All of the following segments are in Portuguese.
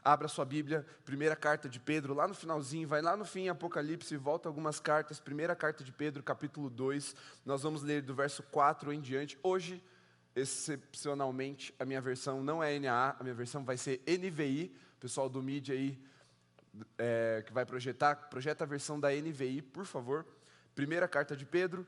abra sua Bíblia, primeira carta de Pedro, lá no finalzinho, vai lá no fim, Apocalipse, volta algumas cartas, primeira carta de Pedro, capítulo 2, nós vamos ler do verso 4 em diante. Hoje, excepcionalmente, a minha versão não é NAA, a minha versão vai ser NVI, o pessoal do mídia aí, que vai projeta a versão da NVI, por favor. Primeira carta de Pedro,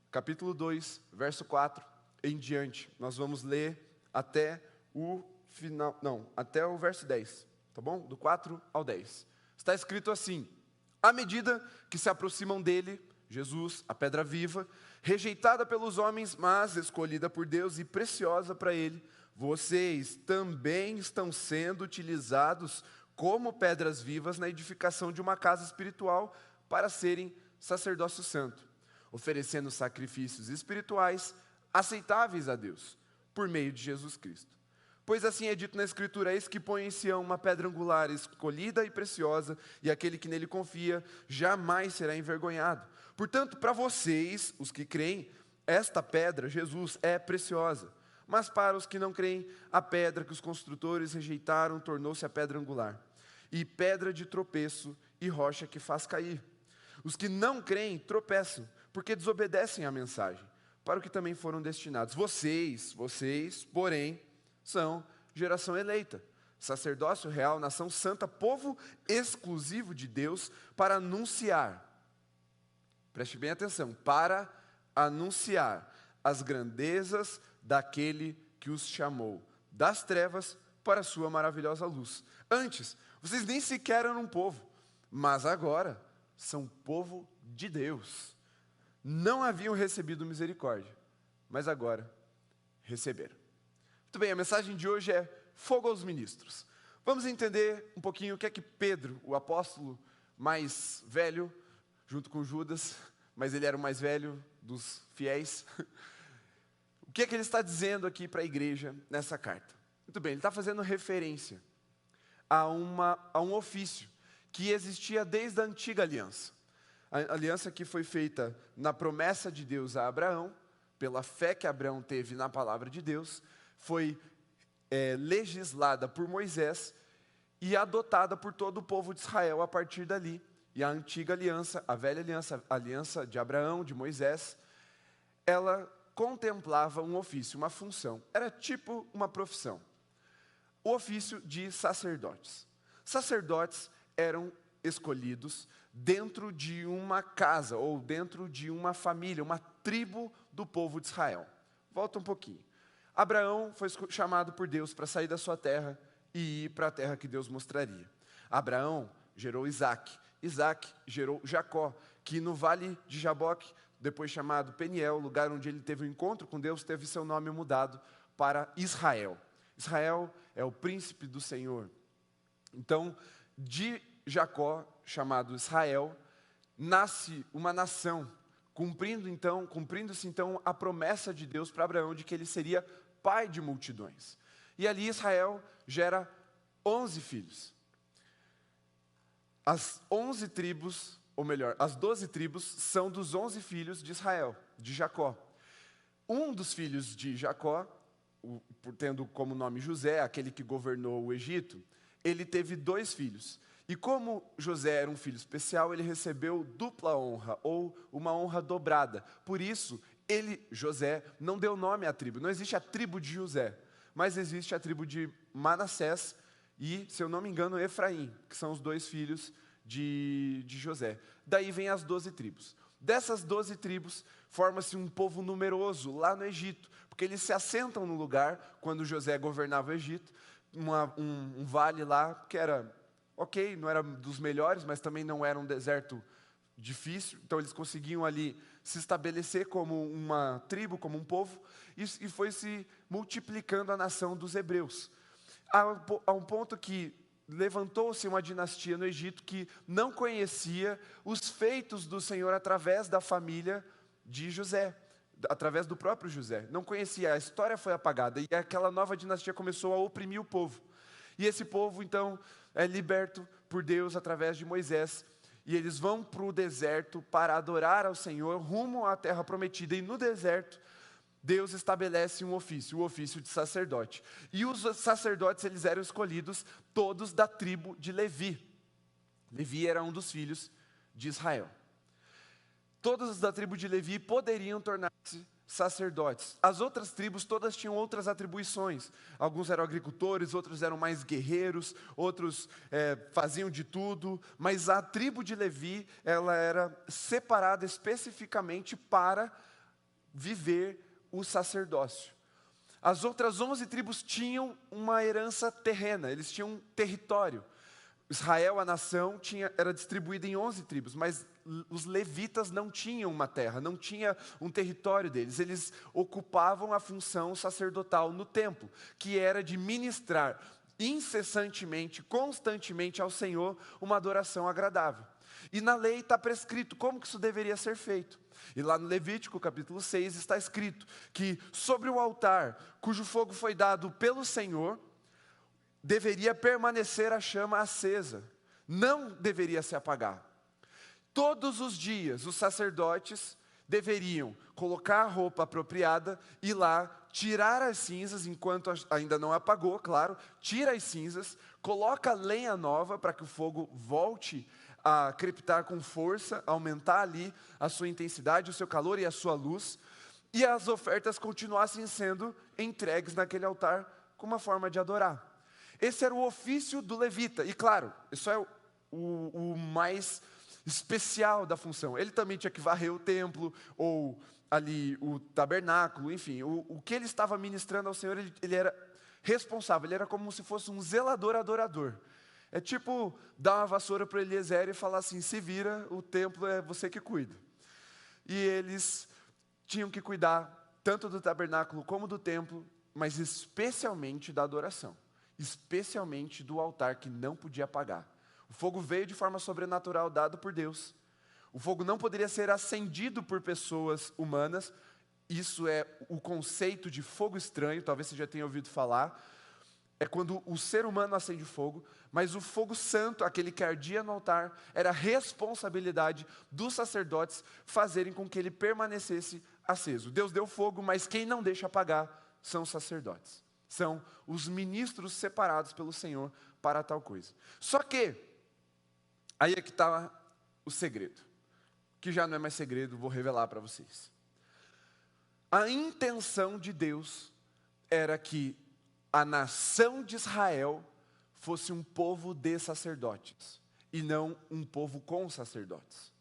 capítulo 2, verso 4 em diante. Nós vamos ler até o final, até o verso 10, tá bom? Do 4 ao 10. Está escrito assim: à medida que se aproximam dele, Jesus, a pedra viva, rejeitada pelos homens, mas escolhida por Deus e preciosa para ele, vocês também estão sendo utilizados como pedras vivas na edificação de uma casa espiritual para serem sacerdócio santo, oferecendo sacrifícios espirituais aceitáveis a Deus, por meio de Jesus Cristo. Pois assim é dito na Escritura: eis que põe em Sião uma pedra angular, escolhida e preciosa, e aquele que nele confia jamais será envergonhado. Portanto, para vocês, os que creem, esta pedra, Jesus, é preciosa. Mas para os que não creem, a pedra que os construtores rejeitaram tornou-se a pedra angular, e pedra de tropeço e rocha que faz cair. Os que não creem tropeçam, porque desobedecem à mensagem, para o que também foram destinados. Vocês, porém, são geração eleita, sacerdócio real, nação santa, povo exclusivo de Deus, para anunciar, preste bem atenção, para anunciar as grandezas daquele que os chamou das trevas para a sua maravilhosa luz. Antes, vocês nem sequer eram um povo, mas agora são povo de Deus. Não haviam recebido misericórdia, mas agora receberam. Muito bem, a mensagem de hoje é fogo aos ministros. Vamos entender um pouquinho o que é que Pedro, o apóstolo mais velho, junto com Judas, mas ele era o mais velho dos fiéis, o que é que ele está dizendo aqui para a igreja nessa carta? Muito bem, ele está fazendo referência a um ofício que existia desde a antiga aliança. A aliança que foi feita na promessa de Deus a Abraão, pela fé que Abraão teve na palavra de Deus, foi legislada por Moisés e adotada por todo o povo de Israel a partir dali. E a antiga aliança, a velha aliança, a aliança de Abraão, de Moisés, ela contemplava um ofício, uma função. Era tipo uma profissão. O ofício de sacerdotes. Sacerdotes eram escolhidos dentro de uma casa ou dentro de uma família, uma tribo do povo de Israel. Volta um pouquinho. Abraão foi chamado por Deus para sair da sua terra e ir para a terra que Deus mostraria. Abraão gerou Isaac. Isaac gerou Jacó, que no vale de Jaboque, depois chamado Peniel, lugar onde ele teve um encontro com Deus, teve seu nome mudado para Israel. Israel é o príncipe do Senhor. Então, de Jacó, chamado Israel, nasce uma nação, cumprindo-se então a promessa de Deus para Abraão de que ele seria pai de multidões. E ali Israel gera 11 filhos. As 11 tribos, ou melhor, as 12 tribos são dos 11 filhos de Israel, de Jacó. Um dos filhos de Jacó, tendo como nome José, aquele que governou o Egito, ele teve 2 filhos. E como José era um filho especial, ele recebeu dupla honra, ou uma honra dobrada. Por isso, José, não deu nome à tribo. Não existe a tribo de José, mas existe a tribo de Manassés e, se eu não me engano, Efraim, que são os 2 filhos de José. Daí vem as 12 tribos. Dessas 12 tribos, forma-se um povo numeroso lá no Egito, porque eles se assentam no lugar, quando José governava o Egito, um vale lá que era, não era dos melhores, mas também não era um deserto difícil, então eles conseguiam ali se estabelecer como uma tribo, como um povo, e foi se multiplicando a nação dos hebreus. A um ponto que levantou-se uma dinastia no Egito que não conhecia os feitos do Senhor através da família de José, através do próprio José. Não conhecia, a história foi apagada e aquela nova dinastia começou a oprimir o povo. E esse povo, então, é liberto por Deus através de Moisés. E eles vão para o deserto para adorar ao Senhor, rumo à terra prometida. E no deserto, Deus estabelece um ofício, o ofício de sacerdote. E os sacerdotes, eles eram escolhidos todos da tribo de Levi. Levi era um dos filhos de Israel. Todos da tribo de Levi poderiam tornar-se sacerdotes. As outras tribos todas tinham outras atribuições. Alguns eram agricultores, outros eram mais guerreiros, outros faziam de tudo. Mas a tribo de Levi, ela era separada especificamente para viver o sacerdócio. As outras 11 tribos tinham uma herança terrena, eles tinham um território. Israel, a nação, era distribuída em 11 tribos, mas os levitas não tinham uma terra, não tinha um território deles. Eles ocupavam a função sacerdotal no templo, que era de ministrar incessantemente, constantemente ao Senhor uma adoração agradável. E na lei está prescrito como que isso deveria ser feito. E lá no Levítico, capítulo 6, está escrito que sobre o altar, cujo fogo foi dado pelo Senhor, deveria permanecer a chama acesa, não deveria se apagar. Todos os dias, os sacerdotes deveriam colocar a roupa apropriada, ir lá, tirar as cinzas, enquanto ainda não apagou, claro, tira as cinzas, coloca lenha nova para que o fogo volte a crepitar com força, aumentar ali a sua intensidade, o seu calor e a sua luz, e as ofertas continuassem sendo entregues naquele altar como uma forma de adorar. Esse era o ofício do levita, e claro, isso é o mais especial da função. Ele também tinha que varrer o templo, ou ali o tabernáculo, enfim, o que ele estava ministrando ao Senhor, ele era responsável, ele era como se fosse um zelador adorador. É tipo dar uma vassoura para Eliezer e falar assim: se vira, o templo é você que cuida. E eles tinham que cuidar tanto do tabernáculo como do templo, mas especialmente da adoração, especialmente do altar que não podia apagar. O fogo veio de forma sobrenatural, dado por Deus. O fogo não poderia ser acendido por pessoas humanas. Isso é o conceito de fogo estranho, talvez você já tenha ouvido falar. É quando o ser humano acende fogo, mas o fogo santo, aquele que ardia no altar, era responsabilidade dos sacerdotes fazerem com que ele permanecesse aceso. Deus deu fogo, mas quem não deixa apagar são os sacerdotes. São os ministros separados pelo Senhor para tal coisa. Só que, aí é que está o segredo, que já não é mais segredo, vou revelar para vocês. A intenção de Deus era que a nação de Israel fosse um povo de sacerdotes, e não um povo com sacerdotes.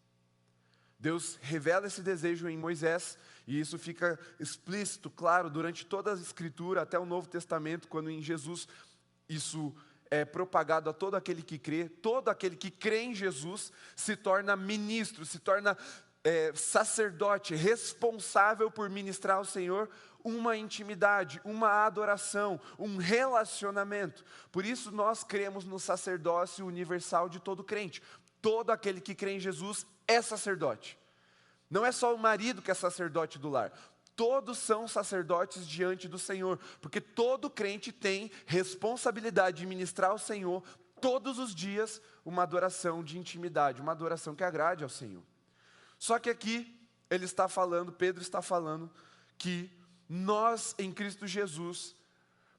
Deus revela esse desejo em Moisés, e isso fica explícito, claro, durante toda a Escritura, até o Novo Testamento, quando em Jesus isso é propagado a todo aquele que crê em Jesus se torna ministro, se torna sacerdote, responsável por ministrar ao Senhor uma intimidade, uma adoração, um relacionamento. Por isso nós cremos no sacerdócio universal de todo crente. Todo aquele que crê em Jesus é sacerdote. Não é só o marido que é sacerdote do lar. Todos são sacerdotes diante do Senhor, porque todo crente tem responsabilidade de ministrar ao Senhor todos os dias uma adoração de intimidade, uma adoração que agrade ao Senhor. Só que aqui Pedro está falando que nós em Cristo Jesus,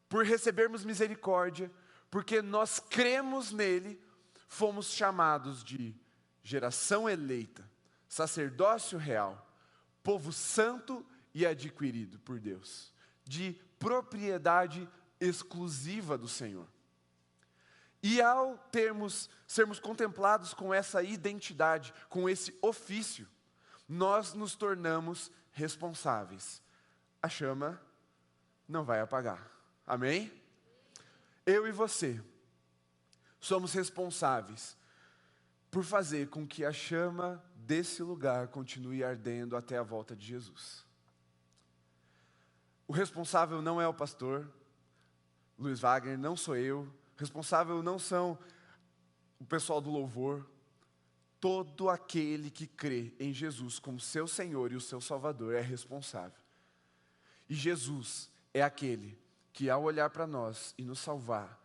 por recebermos misericórdia, porque nós cremos nele, fomos chamados de geração eleita, sacerdócio real, povo santo e adquirido por Deus, de propriedade exclusiva do Senhor. E ao sermos contemplados com essa identidade, com esse ofício, nós nos tornamos responsáveis. A chama não vai apagar. Amém? Eu e você somos responsáveis por fazer com que a chama desse lugar continue ardendo até a volta de Jesus. O responsável não é o pastor Luiz Wagner, não sou eu. O responsável não são o pessoal do louvor. Todo aquele que crê em Jesus como seu Senhor e o seu Salvador é responsável. E Jesus é aquele que, ao olhar para nós e nos salvar,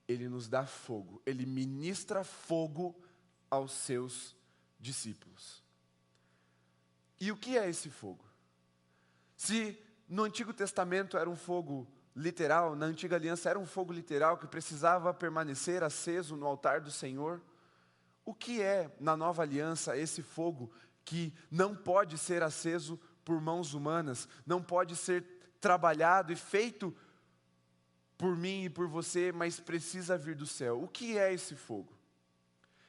Ele nos dá fogo, Ele ministra fogo aos seus discípulos. E o que é esse fogo? Se no Antigo Testamento era um fogo literal, na Antiga Aliança era um fogo literal que precisava permanecer aceso no altar do Senhor. O que é, na Nova Aliança, esse fogo que não pode ser aceso por mãos humanas, não pode ser trabalhado e feito por mim e por você, mas precisa vir do céu? O que é esse fogo?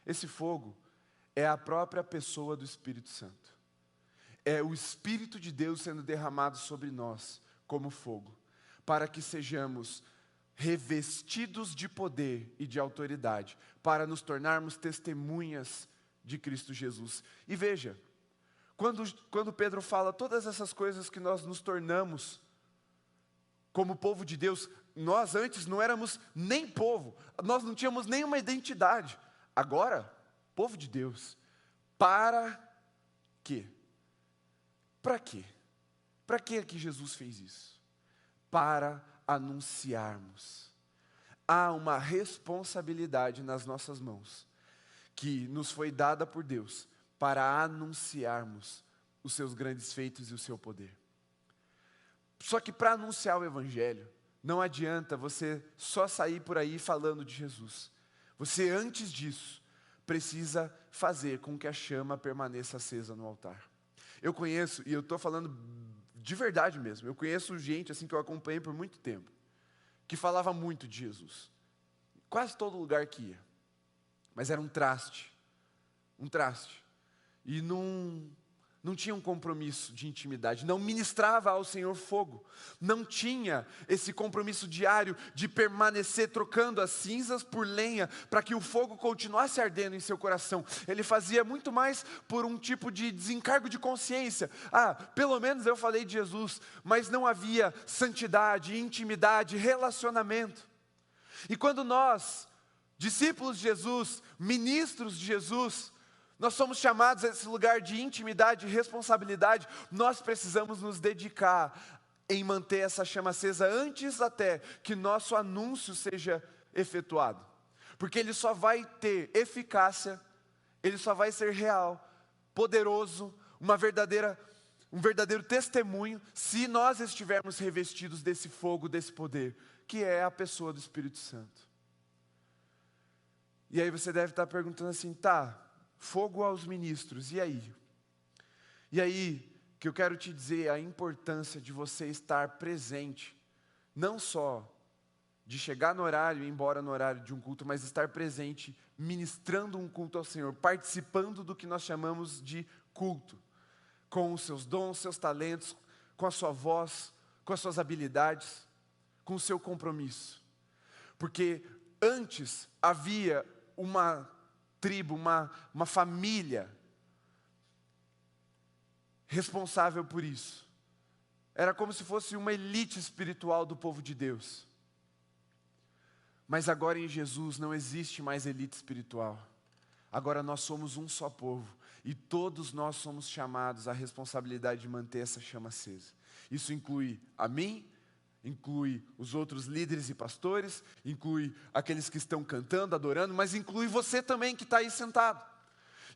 Esse fogo é a própria pessoa do Espírito Santo. É o Espírito de Deus sendo derramado sobre nós como fogo, para que sejamos revestidos de poder e de autoridade, para nos tornarmos testemunhas de Cristo Jesus. E veja, quando Pedro fala todas essas coisas que nós nos tornamos como povo de Deus, nós antes não éramos nem povo, nós não tínhamos nenhuma identidade. Agora, povo de Deus, para quê? Para quê? Para que Jesus fez isso? Para anunciarmos. Há uma responsabilidade nas nossas mãos, que nos foi dada por Deus, para anunciarmos os seus grandes feitos e o seu poder. Só que para anunciar o Evangelho, não adianta você só sair por aí falando de Jesus. Você, antes disso, precisa fazer com que a chama permaneça acesa no altar. Eu conheço, e eu estou falando de verdade mesmo, eu conheço gente assim que eu acompanhei por muito tempo, que falava muito de Jesus. Quase todo lugar que ia. Mas era um traste. E não tinha um compromisso de intimidade, não ministrava ao Senhor fogo, não tinha esse compromisso diário de permanecer trocando as cinzas por lenha, para que o fogo continuasse ardendo em seu coração. Ele fazia muito mais por um tipo de desencargo de consciência. Pelo menos eu falei de Jesus, mas não havia santidade, intimidade, relacionamento. E quando nós, discípulos de Jesus, ministros de Jesus, nós somos chamados a esse lugar de intimidade e responsabilidade, nós precisamos nos dedicar em manter essa chama acesa antes até que nosso anúncio seja efetuado. Porque ele só vai ter eficácia, ele só vai ser real, poderoso, um verdadeiro testemunho, se nós estivermos revestidos desse fogo, desse poder, que é a pessoa do Espírito Santo. E aí você deve estar perguntando assim, fogo aos ministros, e aí? E aí, que eu quero te dizer a importância de você estar presente, não só de chegar no horário e ir embora no horário de um culto, mas estar presente, ministrando um culto ao Senhor, participando do que nós chamamos de culto, com os seus dons, seus talentos, com a sua voz, com as suas habilidades, com o seu compromisso. Porque antes havia uma tribo, uma família responsável por isso. Era como se fosse uma elite espiritual do povo de Deus. Mas agora em Jesus não existe mais elite espiritual. Agora nós somos um só povo. E todos nós somos chamados à responsabilidade de manter essa chama acesa. Isso inclui a mim, inclui os outros líderes e pastores, inclui aqueles que estão cantando, adorando, mas inclui você também que está aí sentado.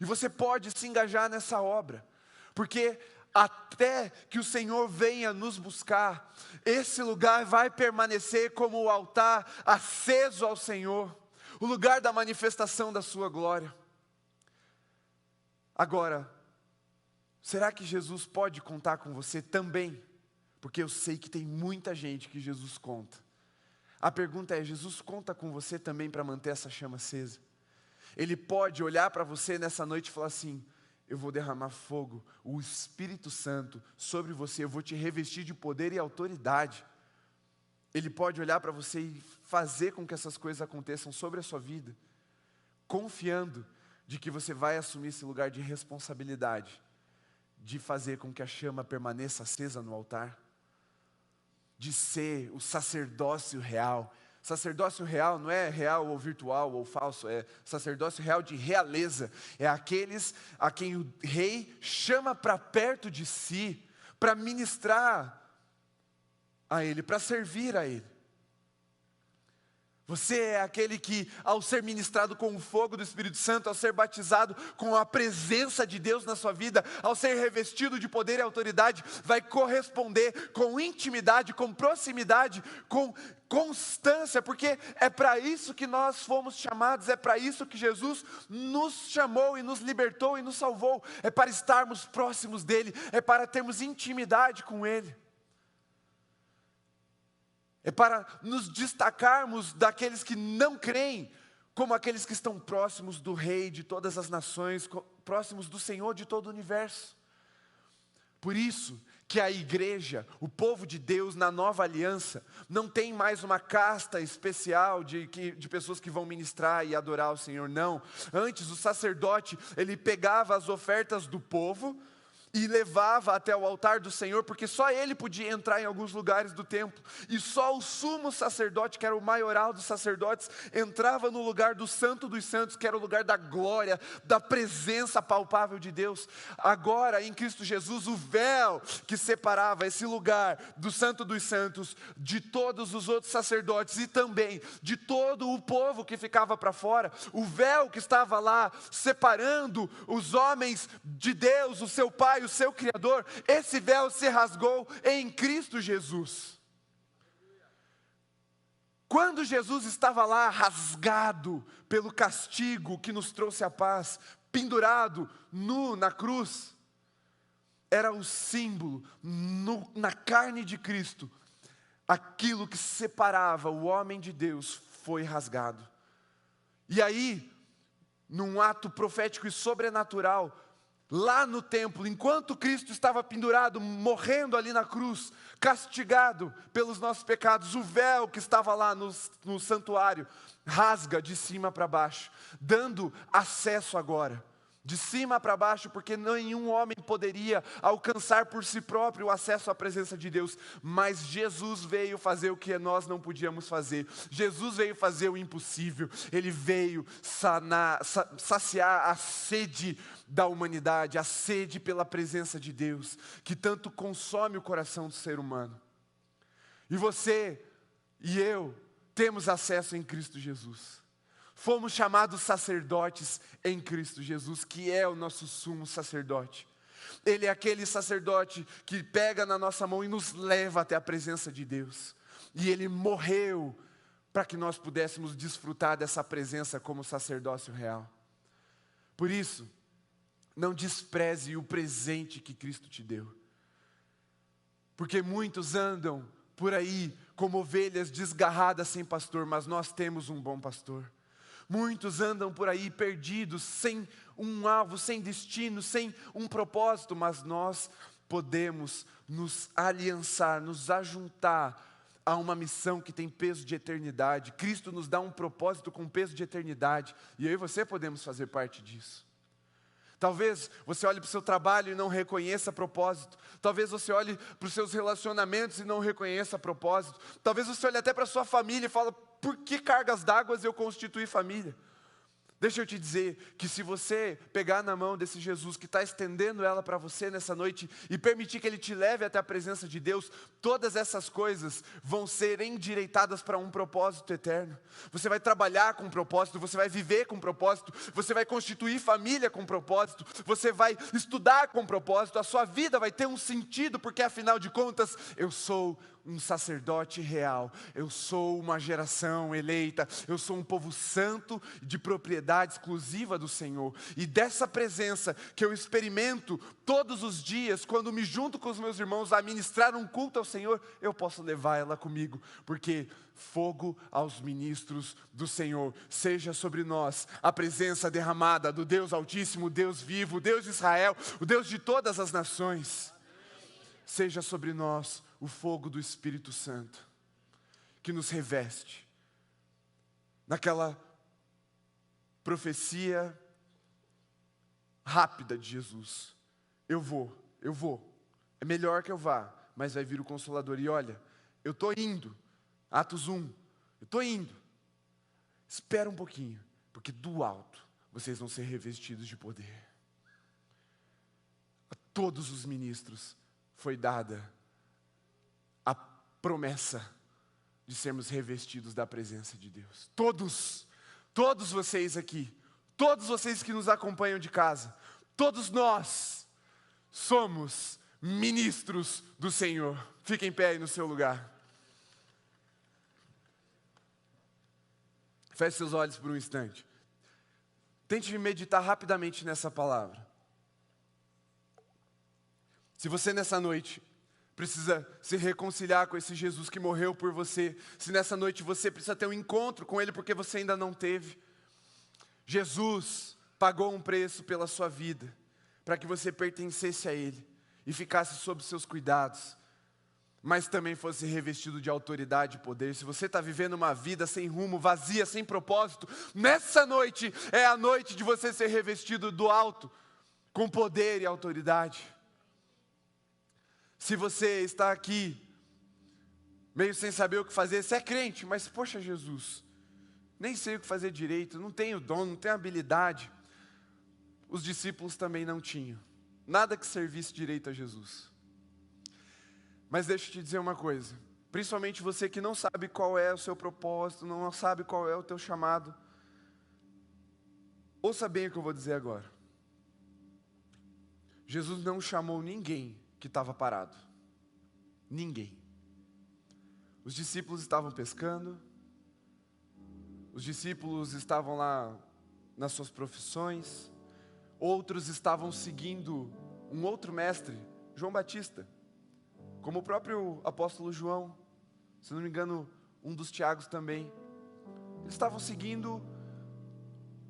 E você pode se engajar nessa obra, porque até que o Senhor venha nos buscar, esse lugar vai permanecer como o altar aceso ao Senhor, o lugar da manifestação da sua glória. Agora, será que Jesus pode contar com você também? Porque eu sei que tem muita gente que Jesus conta. A pergunta é, Jesus conta com você também para manter essa chama acesa? Ele pode olhar para você nessa noite e falar assim, eu vou derramar fogo, o Espírito Santo sobre você, eu vou te revestir de poder e autoridade. Ele pode olhar para você e fazer com que essas coisas aconteçam sobre a sua vida, confiando de que você vai assumir esse lugar de responsabilidade, de fazer com que a chama permaneça acesa no altar, de ser o sacerdócio real. Sacerdócio real não é real ou virtual ou falso, é sacerdócio real de realeza. É aqueles a quem o rei chama para perto de si, para ministrar a ele, para servir a ele. Você é aquele que, ao ser ministrado com o fogo do Espírito Santo, ao ser batizado com a presença de Deus na sua vida, ao ser revestido de poder e autoridade, vai corresponder com intimidade, com proximidade, com constância, porque é para isso que nós fomos chamados, é para isso que Jesus nos chamou e nos libertou e nos salvou, é para estarmos próximos dEle, é para termos intimidade com Ele. É para nos destacarmos daqueles que não creem, como aqueles que estão próximos do Rei de todas as nações, próximos do Senhor de todo o universo. Por isso que a igreja, o povo de Deus na nova aliança, não tem mais uma casta especial de pessoas que vão ministrar e adorar o Senhor, não. Antes o sacerdote, ele pegava as ofertas do povo e levava até o altar do Senhor, porque só ele podia entrar em alguns lugares do templo, e só o sumo sacerdote, que era o maioral dos sacerdotes, entrava no lugar do santo dos santos, que era o lugar da glória, da presença palpável de Deus. Agora, em Cristo Jesus, o véu que separava esse lugar do santo dos santos, de todos os outros sacerdotes, e também de todo o povo que ficava para fora, o véu que estava lá, separando os homens de Deus, o seu Pai, o seu Criador, esse véu se rasgou em Cristo Jesus. Quando Jesus estava lá rasgado pelo castigo que nos trouxe a paz, pendurado, nu na cruz, era o símbolo, na carne de Cristo, aquilo que separava o homem de Deus foi rasgado. E aí, num ato profético e sobrenatural, lá no templo, enquanto Cristo estava pendurado, morrendo ali na cruz, castigado pelos nossos pecados, o véu que estava lá no santuário, rasga de cima para baixo, dando acesso agora, de cima para baixo, porque nenhum homem poderia alcançar por si próprio o acesso à presença de Deus, mas Jesus veio fazer o que nós não podíamos fazer. Jesus veio fazer o impossível, Ele veio saciar a sede da humanidade, a sede pela presença de Deus, que tanto consome o coração do ser humano. E você e eu temos acesso em Cristo Jesus. Fomos chamados sacerdotes em Cristo Jesus, que é o nosso sumo sacerdote. Ele é aquele sacerdote que pega na nossa mão e nos leva até a presença de Deus. E Ele morreu para que nós pudéssemos desfrutar dessa presença como sacerdócio real. Por isso, não despreze o presente que Cristo te deu. Porque muitos andam por aí como ovelhas desgarradas sem pastor, mas nós temos um bom pastor. Muitos andam por aí perdidos, sem um alvo, sem destino, sem um propósito, mas nós podemos nos aliançar, nos ajuntar a uma missão que tem peso de eternidade. Cristo nos dá um propósito com peso de eternidade, e eu e você podemos fazer parte disso. Talvez você olhe para o seu trabalho e não reconheça propósito. Talvez você olhe para os seus relacionamentos e não reconheça propósito. Talvez você olhe até para a sua família e fale: por que cargas d'água eu constituí família? Deixa eu te dizer que se você pegar na mão desse Jesus que está estendendo ela para você nessa noite e permitir que Ele te leve até a presença de Deus, todas essas coisas vão ser endireitadas para um propósito eterno. Você vai trabalhar com propósito, você vai viver com propósito, você vai constituir família com propósito, você vai estudar com propósito, a sua vida vai ter um sentido, porque afinal de contas, eu sou um sacerdote real, eu sou uma geração eleita, eu sou um povo santo de propriedade exclusiva do Senhor, e dessa presença que eu experimento todos os dias, quando me junto com os meus irmãos a ministrar um culto ao Senhor, eu posso levar ela comigo, porque fogo aos ministros do Senhor, seja sobre nós a presença derramada do Deus Altíssimo, Deus vivo, o Deus de Israel, o Deus de todas as nações. Seja sobre nós o fogo do Espírito Santo, que nos reveste. Naquela profecia rápida de Jesus: eu vou, é melhor que eu vá, mas vai vir o Consolador. E olha, eu estou indo, Atos 1, eu estou indo. Espera um pouquinho, porque do alto vocês vão ser revestidos de poder. A todos os ministros foi dada a promessa de sermos revestidos da presença de Deus. Todos vocês aqui, todos vocês que nos acompanham de casa, todos nós somos ministros do Senhor. Fiquem em pé aí no seu lugar. Feche seus olhos por um instante. Tente meditar rapidamente nessa palavra. Se você nessa noite precisa se reconciliar com esse Jesus que morreu por você, se nessa noite você precisa ter um encontro com Ele porque você ainda não teve, Jesus pagou um preço pela sua vida, para que você pertencesse a Ele e ficasse sob seus cuidados, mas também fosse revestido de autoridade e poder. Se você está vivendo uma vida sem rumo, vazia, sem propósito, nessa noite é a noite de você ser revestido do alto, com poder e autoridade. Se você está aqui, meio sem saber o que fazer, você é crente, mas poxa Jesus, nem sei o que fazer direito, não tenho dom, não tenho habilidade. Os discípulos também não tinham, nada que servisse direito a Jesus. Mas deixa eu te dizer uma coisa, principalmente você que não sabe qual é o seu propósito, não sabe qual é o teu chamado, ouça bem o que eu vou dizer agora. Jesus não chamou ninguém que estava parado. Ninguém. Os discípulos estavam pescando, os discípulos estavam lá nas suas profissões, outros estavam seguindo um outro mestre, João Batista, como o próprio apóstolo João, se não me engano, um dos Tiagos também. Eles estavam seguindo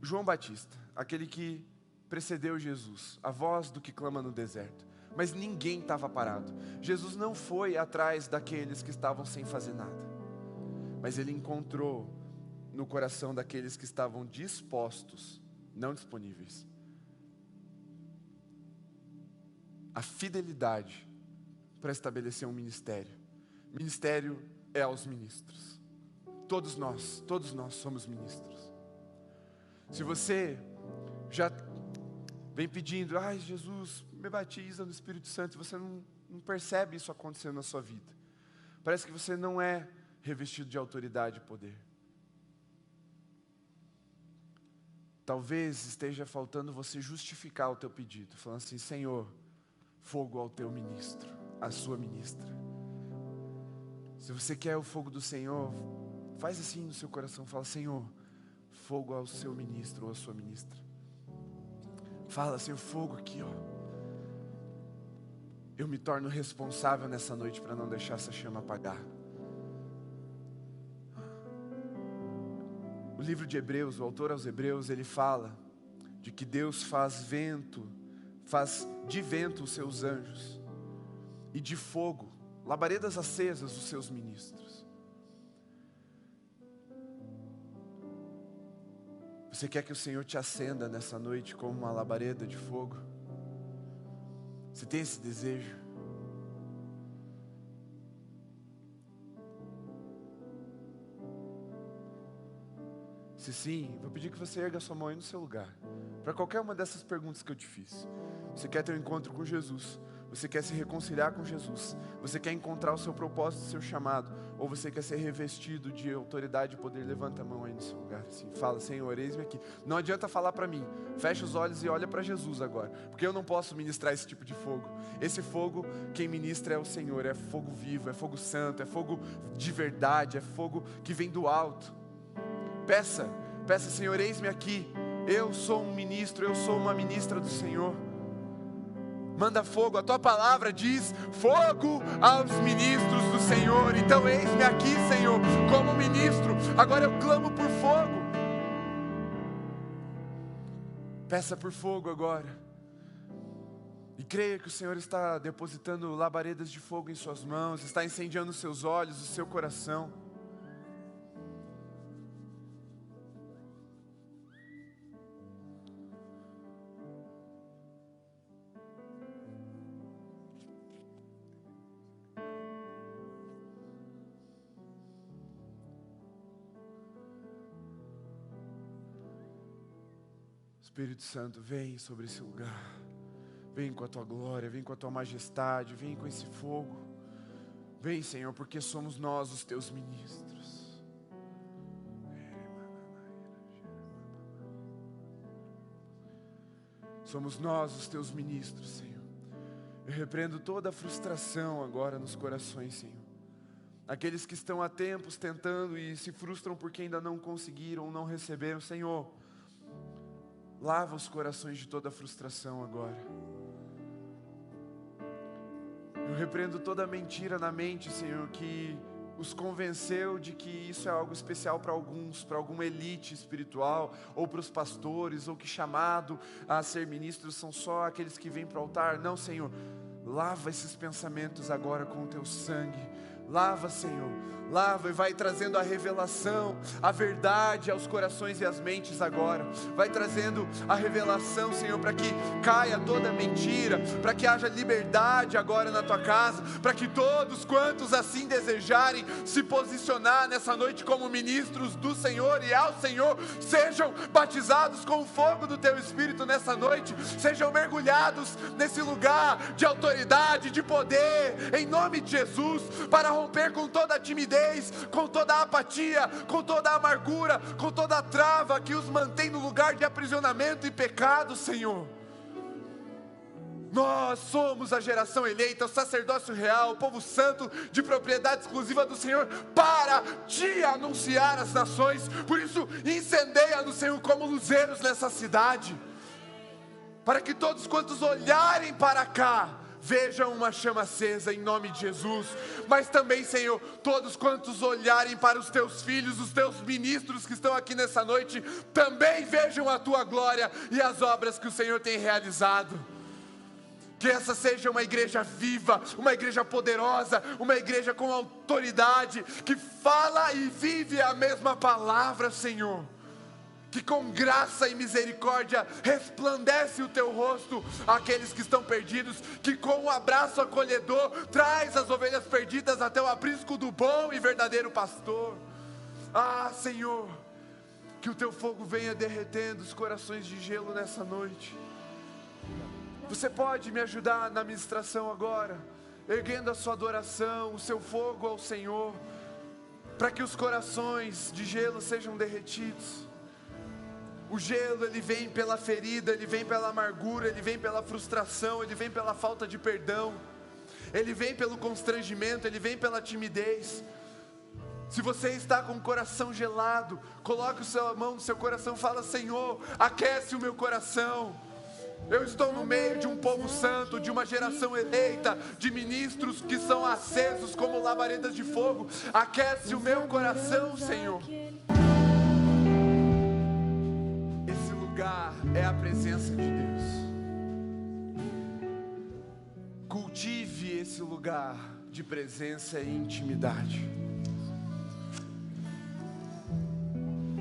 João Batista, aquele que precedeu Jesus, a voz do que clama no deserto. Mas ninguém estava parado. Jesus não foi atrás daqueles que estavam sem fazer nada, mas Ele encontrou no coração daqueles que estavam dispostos, não disponíveis, a fidelidade para estabelecer um ministério. Ministério é aos ministros. Todos nós somos ministros. Se você já vem pedindo, ai Jesus, me batiza no Espírito Santo, e você não percebe isso acontecendo na sua vida, parece que você não é revestido de autoridade e poder. Talvez esteja faltando você justificar o teu pedido, falando assim, Senhor, fogo ao teu ministro, à sua ministra. Se você quer o fogo do Senhor, faz assim no seu coração, fala, Senhor, fogo ao seu ministro ou à sua ministra. Fala, Senhor, fogo aqui, ó. Eu me torno responsável nessa noite para não deixar essa chama apagar. O livro de Hebreus, o autor aos Hebreus, ele fala de que Deus faz de vento os seus anjos e de fogo, labaredas acesas os seus ministros. Você quer que o Senhor te acenda nessa noite como uma labareda de fogo? Você tem esse desejo? Se sim, vou pedir que você erga sua mão aí no seu lugar, para qualquer uma dessas perguntas que eu te fiz. Você quer ter um encontro com Jesus? Você quer se reconciliar com Jesus? Você quer encontrar o seu propósito, o seu chamado? Ou você quer ser revestido de autoridade e poder? Levanta a mão aí no seu lugar, assim, fala, Senhor, eis-me aqui. Não adianta falar para mim, fecha os olhos e olha para Jesus agora, porque eu não posso ministrar esse tipo de fogo. Esse fogo, quem ministra é o Senhor, é fogo vivo, é fogo santo, é fogo de verdade, é fogo que vem do alto. Peça, Senhor, eis-me aqui, eu sou um ministro, eu sou uma ministra do Senhor. Manda fogo, a tua palavra diz, fogo aos ministros do Senhor. Então eis-me aqui, Senhor, como ministro, agora eu clamo por fogo. Peça por fogo agora. E creia que o Senhor está depositando labaredas de fogo em suas mãos, está incendiando os seus olhos, o seu coração. Espírito Santo, vem sobre esse lugar, vem com a tua glória, vem com a tua majestade, vem com esse fogo, Vem, Senhor, porque somos nós os teus ministros. Somos nós os teus ministros, Senhor. Eu repreendo toda a frustração agora nos corações, Senhor. Aqueles que estão há tempos tentando e se frustram porque ainda não conseguiram ou não receberam, Senhor, lava os corações de toda a frustração agora. Eu repreendo toda a mentira na mente, Senhor, que os convenceu de que isso é algo especial para alguns, para alguma elite espiritual, ou para os pastores, ou que chamado a ser ministros são só aqueles que vêm para o altar. Não, Senhor, lava esses pensamentos agora com o teu sangue. Lava, Senhor, lava e vai trazendo a revelação, a verdade aos corações e às mentes agora. Vai trazendo a revelação, Senhor, para que caia toda mentira, para que haja liberdade agora na tua casa, para que todos quantos assim desejarem se posicionar nessa noite como ministros do Senhor e ao Senhor, sejam batizados com o fogo do teu Espírito nessa noite, sejam mergulhados nesse lugar de autoridade, de poder, em nome de Jesus, para romper com toda a timidez, com toda a apatia, com toda a amargura, com toda a trava que os mantém no lugar de aprisionamento e pecado, Senhor. Nós somos a geração eleita, o sacerdócio real, o povo santo de propriedade exclusiva do Senhor, para te anunciar às nações. Por isso, incendeia-nos, Senhor, como luzeiros nessa cidade, para que todos quantos olharem para cá vejam uma chama acesa em nome de Jesus. Mas também, Senhor, todos quantos olharem para os teus filhos, os teus ministros que estão aqui nessa noite, também vejam a tua glória e as obras que o Senhor tem realizado. Que essa seja uma igreja viva, uma igreja poderosa, uma igreja com autoridade, que fala e vive a mesma palavra, Senhor. Que com graça e misericórdia resplandece o teu rosto àqueles que estão perdidos, que com um abraço acolhedor traz as ovelhas perdidas até o aprisco do bom e verdadeiro pastor. Ah, Senhor, que o teu fogo venha derretendo os corações de gelo nessa noite. Você pode me ajudar na ministração agora, erguendo a sua adoração, o seu fogo ao Senhor, para que os corações de gelo sejam derretidos. O gelo, ele vem pela ferida, ele vem pela amargura, ele vem pela frustração, ele vem pela falta de perdão, ele vem pelo constrangimento, ele vem pela timidez. Se você está com o coração gelado, coloque a sua mão no seu coração e fala: Senhor, aquece o meu coração. Eu estou no meio de um povo santo, de uma geração eleita, de ministros que são acesos como labaredas de fogo. Aquece o meu coração, Senhor. É a presença de Deus. Cultive esse lugar de presença e intimidade.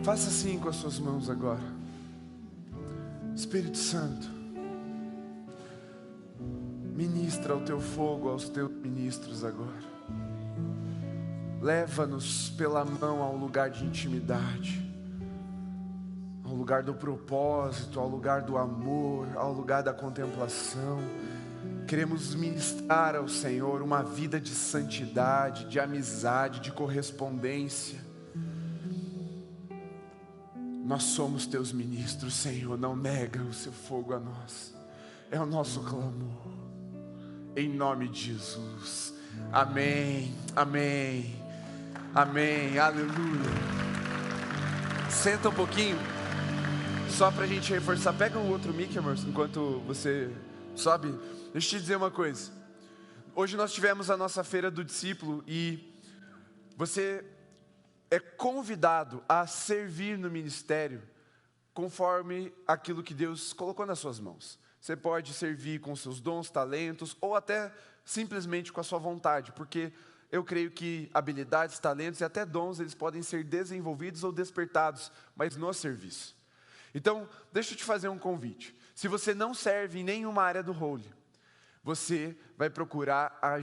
Faça assim com as suas mãos agora. Espírito Santo, ministra o teu fogo aos teus ministros agora. Leva-nos pela mão ao lugar de intimidade, ao lugar do propósito, ao lugar do amor, ao lugar da contemplação. Queremos ministrar ao Senhor uma vida de santidade, de amizade, de correspondência. Nós somos teus ministros, Senhor, não nega o seu fogo a nós. É o nosso clamor, em nome de Jesus. Amém, amém, amém, aleluia. Senta um pouquinho, só para a gente reforçar. Pega um outro mic, amor, enquanto você sobe. Deixa eu te dizer uma coisa. Hoje nós tivemos a nossa feira do discípulo e você é convidado a servir no ministério conforme aquilo que Deus colocou nas suas mãos. Você pode servir com seus dons, talentos, ou até simplesmente com a sua vontade, porque eu creio que habilidades, talentos e até dons, eles podem ser desenvolvidos ou despertados, mas no serviço. Então, deixa eu te fazer um convite. Se você não serve em nenhuma área do Holy, você vai procurar a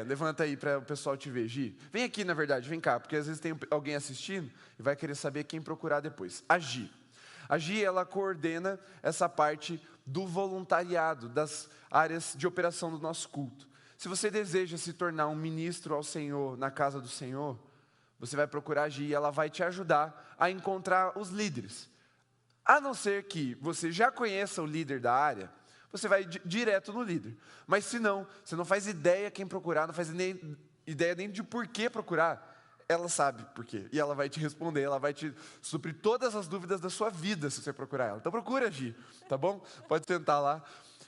levanta aí para o pessoal te ver, Gi. Vem aqui, na verdade, vem cá, porque às vezes tem alguém assistindo e vai querer saber quem procurar depois. A Gi, ela coordena essa parte do voluntariado, das áreas de operação do nosso culto. Se você deseja se tornar um ministro ao Senhor, na casa do Senhor, você vai procurar a Gi e ela vai te ajudar a encontrar os líderes. A não ser que você já conheça o líder da área, você vai direto no líder. Mas se não, você não faz ideia quem procurar, não faz nem ideia nem de por que procurar, ela sabe por quê. E ela vai te responder, ela vai te suprir todas as dúvidas da sua vida se você procurar ela. Então procura, Gi, tá bom? Pode sentar lá.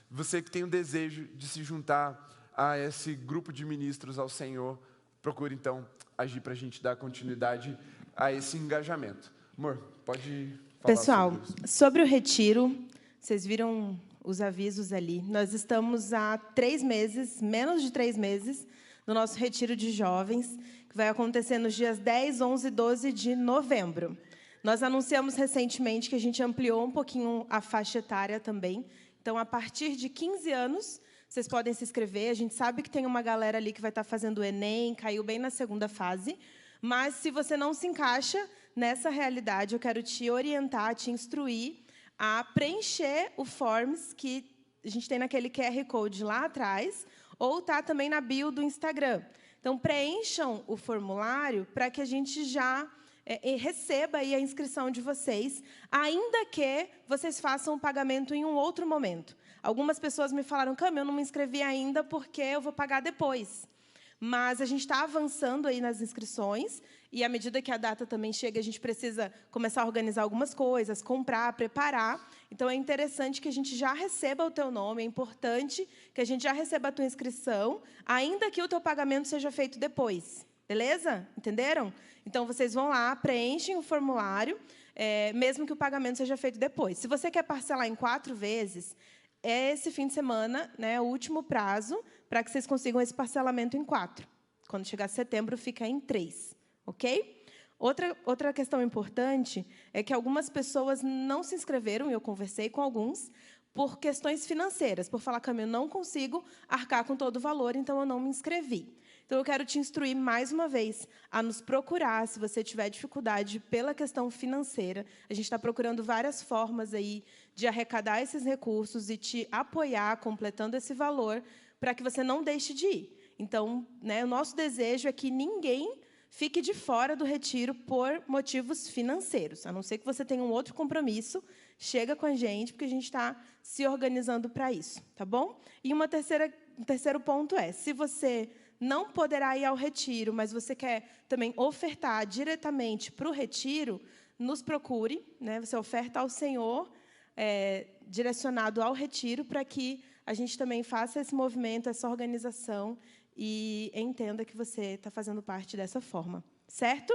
Você que tem o desejo de se juntar a esse grupo de ministros ao Senhor, procure então agir para a gente dar continuidade a esse engajamento. Amor, pode falar. Pessoal, sobre o retiro, vocês viram os avisos ali. Nós estamos há 3 meses, menos de 3 meses, no nosso retiro de jovens, que vai acontecer nos dias 10, 11 e 12 de novembro. Nós anunciamos recentemente que a gente ampliou um pouquinho a faixa etária também. Então, a partir de 15 anos, vocês podem se inscrever. A gente sabe que tem uma galera ali que vai estar fazendo o Enem, caiu bem na segunda fase. Mas, se você não se encaixa nessa realidade, eu quero te orientar, te instruir a preencher o Forms que a gente tem naquele QR Code lá atrás, ou está também na bio do Instagram. Então, preencham o formulário para que a gente já receba aí a inscrição de vocês, ainda que vocês façam o pagamento em um outro momento. Algumas pessoas me falaram, Cami, eu não me inscrevi ainda porque eu vou pagar depois. Mas a gente está avançando aí nas inscrições, e à medida que a data também chega, a gente precisa começar a organizar algumas coisas, comprar, preparar. Então, é interessante que a gente já receba o teu nome, é importante que a gente já receba a tua inscrição, ainda que o teu pagamento seja feito depois. Beleza? Entenderam? Então, vocês vão lá, preenchem o formulário, mesmo que o pagamento seja feito depois. Se você quer parcelar em 4 vezes, esse fim de semana, né, o último prazo para que vocês consigam esse parcelamento em 4. Quando chegar setembro, fica em 3. Ok? Outra questão importante é que algumas pessoas não se inscreveram, e eu conversei com alguns, por questões financeiras, por falar, Cami, eu não consigo arcar com todo o valor, então eu não me inscrevi. Então, eu quero te instruir, mais uma vez, a nos procurar, se você tiver dificuldade pela questão financeira. A gente está procurando várias formas aí de arrecadar esses recursos e te apoiar, completando esse valor, para que você não deixe de ir. Então, né, o nosso desejo é que ninguém fique de fora do retiro por motivos financeiros. A não ser que você tenha um outro compromisso, chega com a gente, porque a gente está se organizando para isso. Tá bom? E um terceiro ponto é, se você não poderá ir ao retiro, mas você quer também ofertar diretamente para o retiro, nos procure, né? Você oferta ao Senhor, direcionado ao retiro, para que a gente também faça esse movimento, essa organização, e entenda que você está fazendo parte dessa forma. Certo?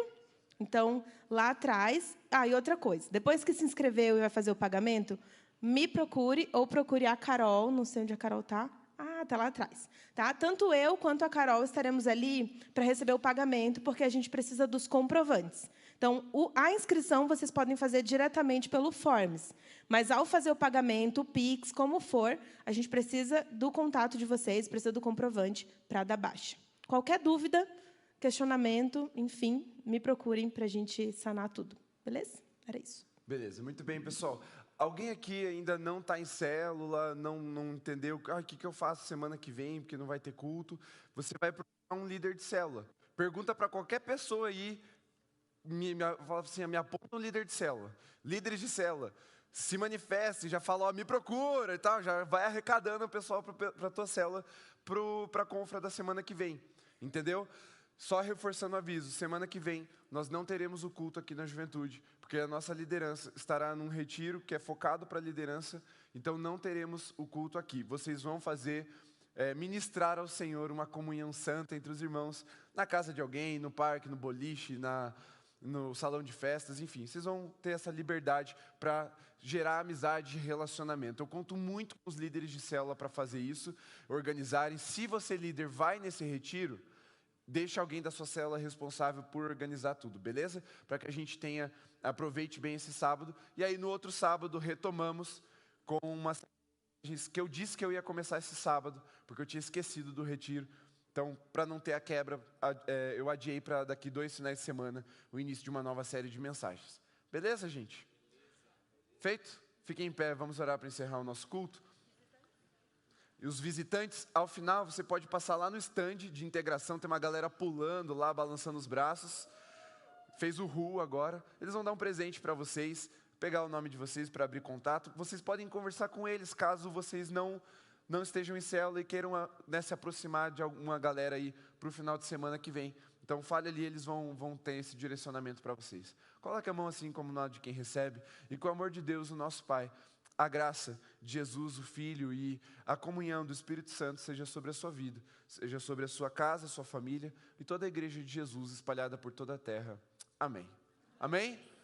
Então, lá atrás... e outra coisa. Depois que se inscreveu e vai fazer o pagamento, me procure ou procure a Carol. Não sei onde a Carol está. Está lá atrás. Tá? Tanto eu quanto a Carol estaremos ali para receber o pagamento, porque a gente precisa dos comprovantes. Então, a inscrição vocês podem fazer diretamente pelo Forms. Mas, ao fazer o pagamento, o Pix, como for, a gente precisa do contato de vocês, precisa do comprovante para dar baixa. Qualquer dúvida, questionamento, enfim, me procurem para a gente sanar tudo. Beleza? Era isso. Beleza, muito bem, pessoal. Alguém aqui ainda não está em célula, não entendeu o que eu faço semana que vem, porque não vai ter culto? Você vai procurar um líder de célula. Pergunta para qualquer pessoa aí, fala assim, me aponta um líder de célula. Líderes de célula, se manifestem, já fala, me procura e tal, já vai arrecadando o pessoal para a tua célula, para a confra da semana que vem. Entendeu? Só reforçando o aviso, semana que vem nós não teremos o culto aqui na juventude, porque a nossa liderança estará num retiro que é focado para a liderança, então não teremos o culto aqui. Vocês vão fazer, ministrar ao Senhor uma comunhão santa entre os irmãos, na casa de alguém, no parque, no boliche, no salão de festas, enfim. Vocês vão ter essa liberdade para gerar amizade e relacionamento. Eu conto muito com os líderes de célula para fazer isso, organizarem. Se você, líder, vai nesse retiro, deixa alguém da sua célula responsável por organizar tudo, beleza? Para que a gente aproveite bem esse sábado. E aí, no outro sábado, retomamos com umas que eu disse que eu ia começar esse sábado, porque eu tinha esquecido do retiro. Então, para não ter a quebra, eu adiei para daqui 2 finais de semana o início de uma nova série de mensagens. Beleza, gente? Feito? Fiquem em pé, vamos orar para encerrar o nosso culto. E os visitantes, ao final, você pode passar lá no stand de integração, tem uma galera pulando lá, balançando os braços. Fez o RU agora. Eles vão dar um presente para vocês, pegar o nome de vocês para abrir contato. Vocês podem conversar com eles, caso vocês não estejam em célula e queiram se aproximar de alguma galera aí para o final de semana que vem. Então, fale ali, eles vão ter esse direcionamento para vocês. Coloque a mão assim como no lado de quem recebe. E com o amor de Deus, o nosso Pai, a graça de Jesus, o Filho, e a comunhão do Espírito Santo seja sobre a sua vida, seja sobre a sua casa, a sua família e toda a igreja de Jesus espalhada por toda a terra. Amém. Amém?